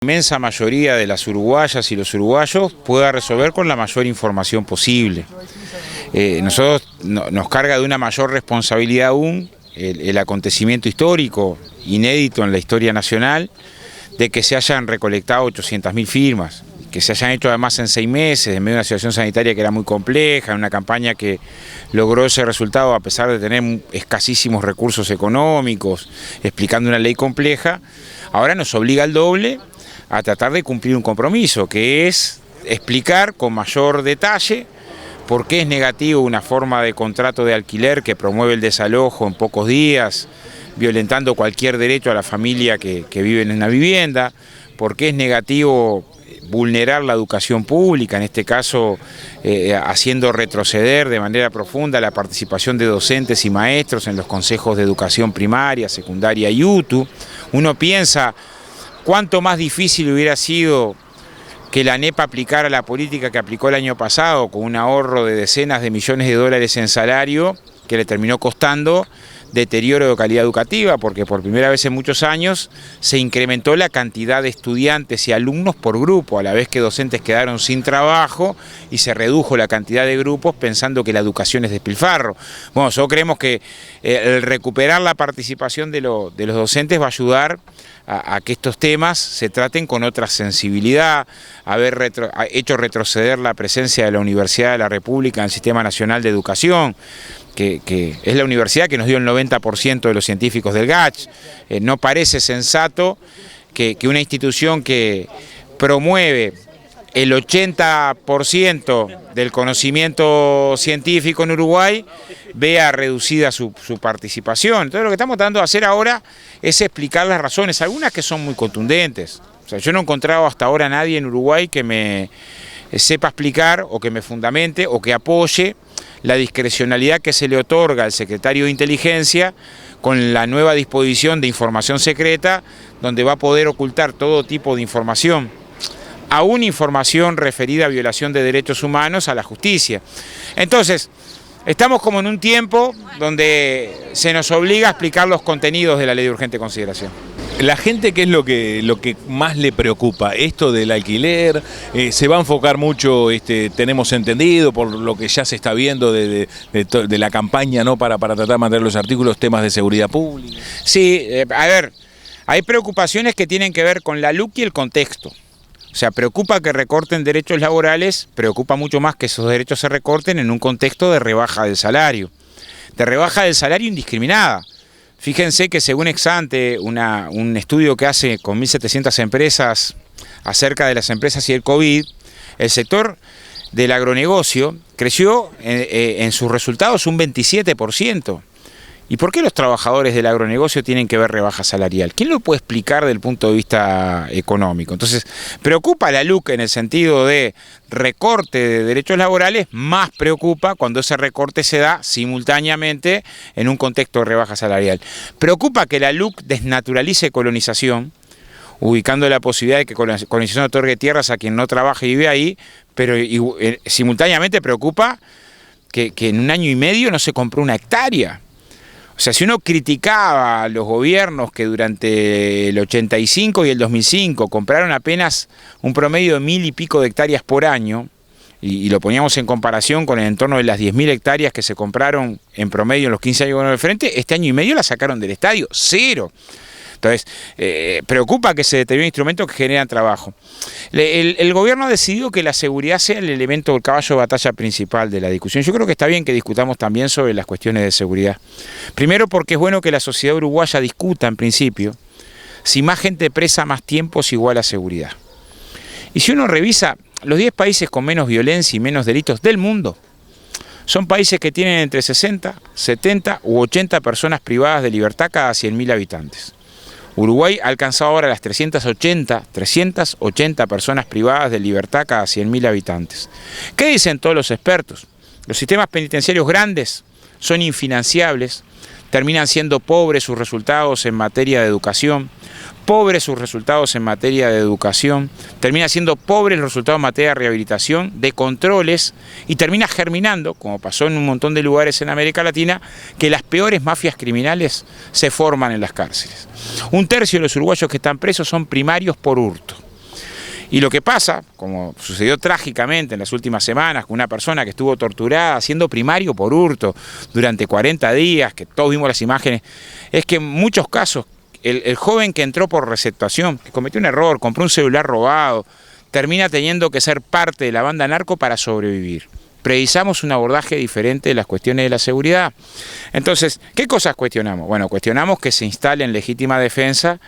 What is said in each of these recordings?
La inmensa mayoría de las uruguayas y los uruguayos pueda resolver con la mayor información posible. Nosotros nos carga de una mayor responsabilidad aún el acontecimiento histórico, inédito en la historia nacional, de que se hayan recolectado 800.000 firmas, que se hayan hecho además en 6 meses, en medio de una situación sanitaria que era muy compleja, en una campaña que logró ese resultado a pesar de tener escasísimos recursos económicos, explicando una ley compleja. Ahora nos obliga al doble a tratar de cumplir un compromiso, que es explicar con mayor detalle por qué es negativo una forma de contrato de alquiler que promueve el desalojo en pocos días, violentando cualquier derecho a la familia que vive en una vivienda, por qué es negativo vulnerar la educación pública, en este caso haciendo retroceder de manera profunda la participación de docentes y maestros en los consejos de educación primaria, secundaria y UTU. Uno piensa cuánto más difícil hubiera sido que la ANEP aplicara la política que aplicó el año pasado, con un ahorro de decenas de millones de dólares en salario, que le terminó costando deterioro de calidad educativa, porque por primera vez en muchos años se incrementó la cantidad de estudiantes y alumnos por grupo, a la vez que docentes quedaron sin trabajo y se redujo la cantidad de grupos pensando que la educación es despilfarro. Bueno, nosotros creemos que el recuperar la participación de los docentes va a ayudar a que estos temas se traten con otra sensibilidad, haber hecho retroceder la presencia de la Universidad de la República en el Sistema Nacional de Educación, que es la universidad que nos dio el 90% de los científicos del GACH. No parece sensato que una institución que promueve el 80% del conocimiento científico en Uruguay vea reducida su participación. Entonces lo que estamos tratando de hacer ahora es explicar las razones, algunas que son muy contundentes. O sea, yo no he encontrado hasta ahora a nadie en Uruguay que me sepa explicar o que me fundamente o que apoye la discrecionalidad que se le otorga al secretario de Inteligencia con la nueva disposición de información secreta, donde va a poder ocultar todo tipo de información, aún información referida a violación de derechos humanos, a la justicia. Entonces, estamos como en un tiempo donde se nos obliga a explicar los contenidos de la ley de urgente consideración. La gente, ¿qué es lo que más le preocupa? Esto del alquiler, se va a enfocar mucho, tenemos entendido, por lo que ya se está viendo de la campaña, ¿no?, para tratar de mantener los artículos, temas de seguridad pública. Sí, a ver, hay preocupaciones que tienen que ver con la LUC y el contexto. O sea, preocupa que recorten derechos laborales, preocupa mucho más que esos derechos se recorten en un contexto de rebaja del salario indiscriminada. Fíjense que según Exante, un estudio que hace con 1.700 empresas acerca de las empresas y el COVID, el sector del agronegocio creció en sus resultados un 27%. ¿Y por qué los trabajadores del agronegocio tienen que ver rebaja salarial? ¿Quién lo puede explicar desde el punto de vista económico? Entonces, preocupa la LUC en el sentido de recorte de derechos laborales, más preocupa cuando ese recorte se da simultáneamente en un contexto de rebaja salarial. Preocupa que la LUC desnaturalice colonización, ubicando la posibilidad de que colonización otorgue tierras a quien no trabaja y vive ahí, pero simultáneamente preocupa que en un año y medio no se compró una hectárea. O sea, si uno criticaba a los gobiernos que durante el 85 y el 2005 compraron apenas un promedio de 1.000 y pico de hectáreas por año, y lo poníamos en comparación con el entorno de las 10.000 hectáreas que se compraron en promedio en los 15 años del frente, este año y medio la sacaron del estadio, 0. Entonces, preocupa que se determinen instrumentos que generan trabajo. El gobierno ha decidido que la seguridad sea el elemento, el caballo de batalla principal de la discusión. Yo creo que está bien que discutamos también sobre las cuestiones de seguridad. Primero porque es bueno que la sociedad uruguaya discuta, en principio, si más gente presa más tiempo es igual a seguridad. Y si uno revisa, los 10 países con menos violencia y menos delitos del mundo son países que tienen entre 60, 70 u 80 personas privadas de libertad cada 100.000 habitantes. Uruguay ha alcanzado ahora las 380 personas privadas de libertad cada 100.000 habitantes. ¿Qué dicen todos los expertos? Los sistemas penitenciarios grandes son infinanciables, terminan siendo pobres sus resultados en materia de educación, termina siendo pobres los resultados en materia de rehabilitación, de controles, y termina germinando, como pasó en un montón de lugares en América Latina, que las peores mafias criminales se forman en las cárceles. 1/3 de los uruguayos que están presos son primarios por hurto. Y lo que pasa, como sucedió trágicamente en las últimas semanas con una persona que estuvo torturada haciendo primario por hurto durante 40 días, que todos vimos las imágenes, es que en muchos casos el joven que entró por receptación, que cometió un error, compró un celular robado, termina teniendo que ser parte de la banda narco para sobrevivir. Precisamos un abordaje diferente de las cuestiones de la seguridad. Entonces, ¿qué cosas cuestionamos? Bueno, cuestionamos que se instale en legítima defensa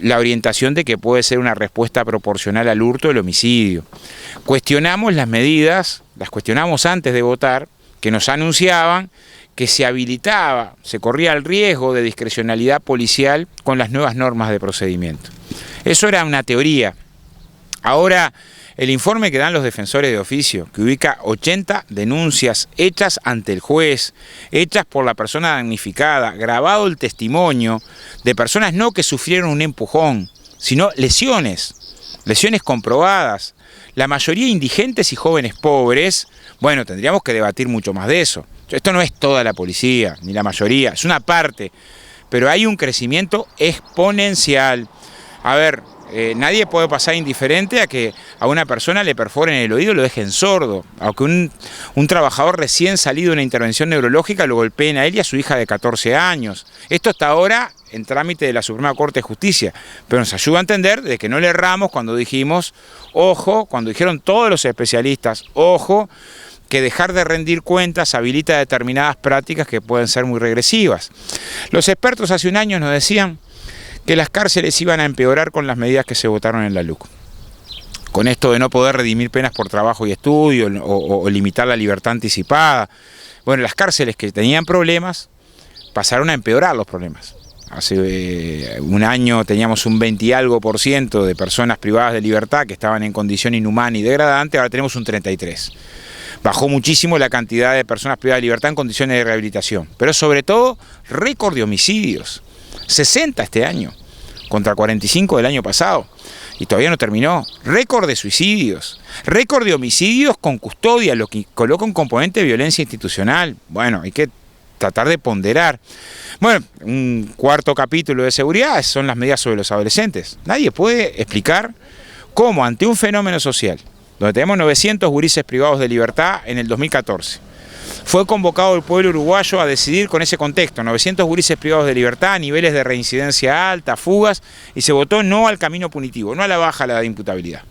la orientación de que puede ser una respuesta proporcional al hurto o el homicidio. Cuestionamos las medidas, las cuestionamos antes de votar, que nos anunciaban que se habilitaba, se corría el riesgo de discrecionalidad policial con las nuevas normas de procedimiento. Eso era una teoría. Ahora, el informe que dan los defensores de oficio, que ubica 80 denuncias hechas ante el juez, hechas por la persona damnificada, grabado el testimonio de personas no que sufrieron un empujón, sino lesiones comprobadas, la mayoría indigentes y jóvenes pobres. Bueno, tendríamos que debatir mucho más de eso. Esto no es toda la policía, ni la mayoría, es una parte, pero hay un crecimiento exponencial. A ver, nadie puede pasar indiferente a que a una persona le perforen el oído y lo dejen sordo, aunque un trabajador recién salido de una intervención neurológica lo golpeen a él y a su hija de 14 años. Esto está ahora en trámite de la Suprema Corte de Justicia, pero nos ayuda a entender de que no le erramos cuando dijimos, ojo, cuando dijeron todos los especialistas, ojo, que dejar de rendir cuentas habilita determinadas prácticas que pueden ser muy regresivas. Los expertos hace un año nos decían que las cárceles iban a empeorar con las medidas que se votaron en la LUC. Con esto de no poder redimir penas por trabajo y estudio o limitar la libertad anticipada. Bueno, las cárceles que tenían problemas pasaron a empeorar los problemas. Hace un año teníamos un 20 y algo % de personas privadas de libertad que estaban en condición inhumana y degradante, ahora tenemos un 33%. Bajó muchísimo la cantidad de personas privadas de libertad en condiciones de rehabilitación, pero sobre todo récord de homicidios, 60 este año, contra 45 del año pasado, y todavía no terminó. Récord de suicidios, récord de homicidios con custodia, lo que coloca un componente de violencia institucional. Bueno, hay que tratar de ponderar. Bueno, un cuarto capítulo de seguridad son las medidas sobre los adolescentes. Nadie puede explicar cómo ante un fenómeno social, donde tenemos 900 gurises privados de libertad en el 2014. Fue convocado el pueblo uruguayo a decidir con ese contexto, 900 gurises privados de libertad, niveles de reincidencia alta, fugas, y se votó no al camino punitivo, no a la baja a la de imputabilidad.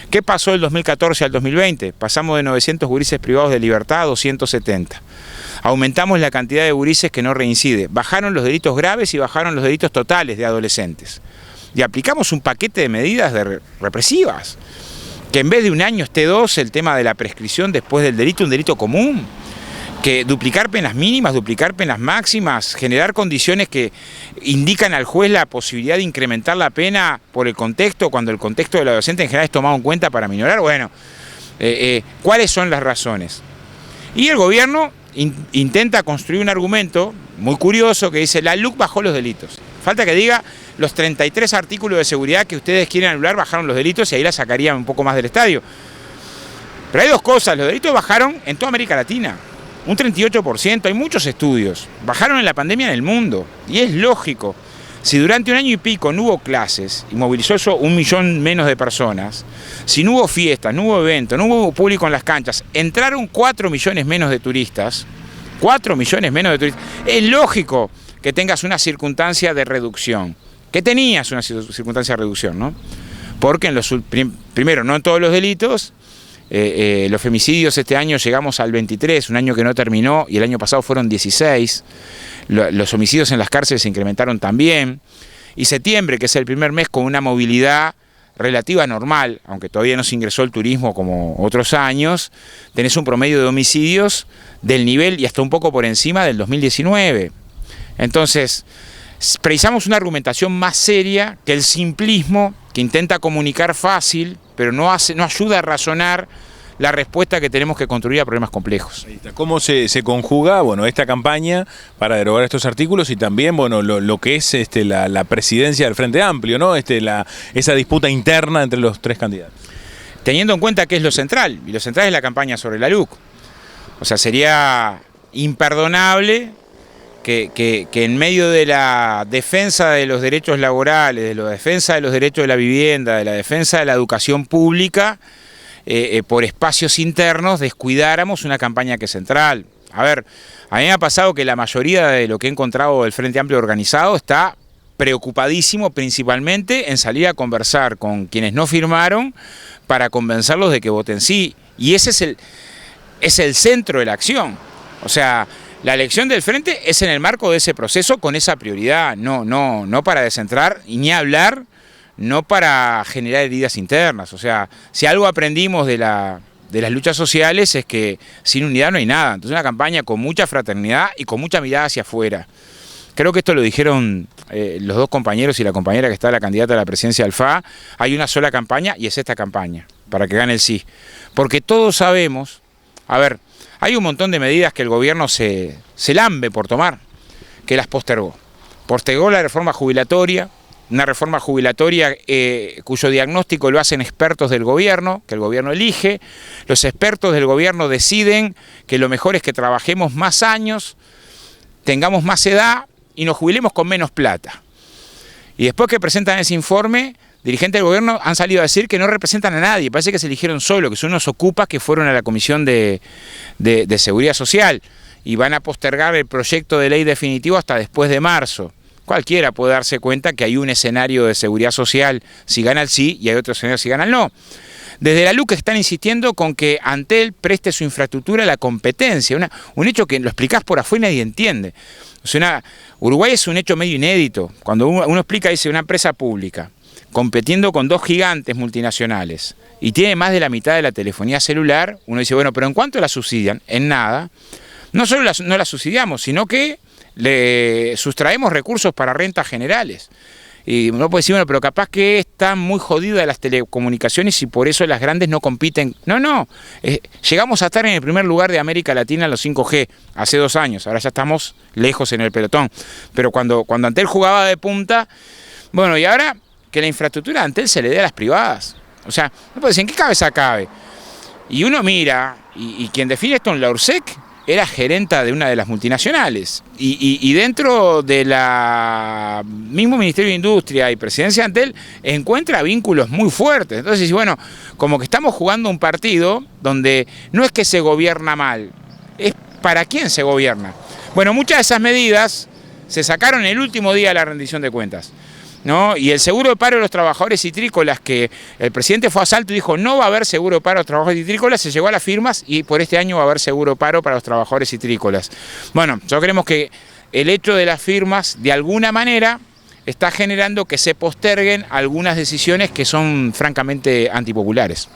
¿Qué pasó del 2014 al 2020? Pasamos de 900 gurises privados de libertad a 270. Aumentamos la cantidad de gurises que no reincide, bajaron los delitos graves y bajaron los delitos totales de adolescentes. Y aplicamos un paquete de medidas represivas, que en vez de un año esté 2, el tema de la prescripción después del delito, un delito común, que duplicar penas mínimas, duplicar penas máximas, generar condiciones que indican al juez la posibilidad de incrementar la pena por el contexto, cuando el contexto del adolescente en general es tomado en cuenta para minorar. Bueno, ¿cuáles son las razones? Y el gobierno intenta construir un argumento muy curioso que dice, la LUC bajó los delitos. Falta que diga, los 33 artículos de seguridad que ustedes quieren anular bajaron los delitos y ahí la sacarían un poco más del estadio. Pero hay dos cosas, los delitos bajaron en toda América Latina, un 38%, hay muchos estudios, bajaron en la pandemia en el mundo, y es lógico. Si durante un año y pico no hubo clases y movilizó eso 1 millón menos de personas, si no hubo fiestas, no hubo eventos, no hubo público en las canchas, entraron 4 millones menos de turistas, 4 millones menos de turistas, es lógico que tengas una circunstancia de reducción, que tenías una circunstancia de reducción, ¿no? Porque primero, no en todos los delitos, los femicidios este año llegamos al 23, un año que no terminó, y el año pasado fueron 16, los homicidios en las cárceles se incrementaron también, y septiembre, que es el primer mes con una movilidad relativa normal, aunque todavía no se ingresó el turismo como otros años, tenés un promedio de homicidios del nivel y hasta un poco por encima del 2019. Entonces, precisamos una argumentación más seria que el simplismo que intenta comunicar fácil, pero no ayuda a razonar la respuesta que tenemos que construir a problemas complejos. ¿Cómo se conjuga, bueno, esta campaña para derogar estos artículos y también, bueno, lo que es la presidencia del Frente Amplio, ¿no? Esa disputa interna entre los tres candidatos? Teniendo en cuenta que es lo central, y lo central es la campaña sobre la LUC. O sea, sería imperdonable que en medio de la defensa de los derechos laborales, de la defensa de los derechos de la vivienda, de la defensa de la educación pública, por espacios internos descuidáramos una campaña que es central. A ver, a mí me ha pasado que la mayoría de lo que he encontrado del Frente Amplio organizado está preocupadísimo principalmente en salir a conversar con quienes no firmaron para convencerlos de que voten sí. Y ese es el centro de la acción. O sea, la elección del Frente es en el marco de ese proceso con esa prioridad, no para descentrar y ni hablar, no para generar heridas internas. O sea, si algo aprendimos de las luchas sociales es que sin unidad no hay nada. Entonces una campaña con mucha fraternidad y con mucha mirada hacia afuera. Creo que esto lo dijeron los dos compañeros y la compañera que está la candidata a la presidencia del FA. Hay una sola campaña y es esta campaña, para que gane el sí. Porque todos sabemos, a ver, hay un montón de medidas que el gobierno se lambe por tomar, que las postergó. Postergó la reforma jubilatoria, una reforma jubilatoria cuyo diagnóstico lo hacen expertos del gobierno, que el gobierno elige. Los expertos del gobierno deciden que lo mejor es que trabajemos más años, tengamos más edad y nos jubilemos con menos plata. Y después que presentan ese informe, dirigentes del gobierno han salido a decir que no representan a nadie, parece que se eligieron solo, que son unos ocupas que fueron a la Comisión de Seguridad Social y van a postergar el proyecto de ley definitivo hasta después de marzo. Cualquiera puede darse cuenta que hay un escenario de seguridad social si gana el sí y hay otro escenario si gana el no. Desde la LUC están insistiendo con que Antel preste su infraestructura a la competencia, un hecho que lo explicás por afuera y nadie entiende. O sea, Uruguay es un hecho medio inédito. Cuando uno explica, dice, una empresa pública compitiendo con dos gigantes multinacionales y tiene más de la mitad de la telefonía celular, uno dice, bueno, pero ¿en cuánto la subsidian? En nada. No solo no la subsidiamos, sino que le sustraemos recursos para rentas generales. Y uno puede decir, bueno, pero capaz que están muy jodidas las telecomunicaciones y por eso las grandes no compiten. No, llegamos a estar en el primer lugar de América Latina en los 5G hace 2 años, ahora ya estamos lejos en el pelotón. Pero cuando Antel jugaba de punta, bueno, y ahora que la infraestructura de Antel se le dé a las privadas. O sea, no puede decir, ¿en qué cabeza cabe? Y uno mira, y quien define esto en la URSEC era gerenta de una de las multinacionales y dentro de la mismo Ministerio de Industria y Presidencia de Antel encuentra vínculos muy fuertes. Entonces, bueno, como que estamos jugando un partido donde no es que se gobierna mal, es para quién se gobierna. Bueno, muchas de esas medidas se sacaron el último día de la rendición de cuentas, ¿no? Y el seguro de paro de los trabajadores citrícolas, que el presidente fue a Salto y dijo no va a haber seguro de paro de los trabajadores citrícolas, se llegó a las firmas y por este año va a haber seguro de paro para los trabajadores citrícolas. Bueno, nosotros creemos que el hecho de las firmas de alguna manera está generando que se posterguen algunas decisiones que son francamente antipopulares.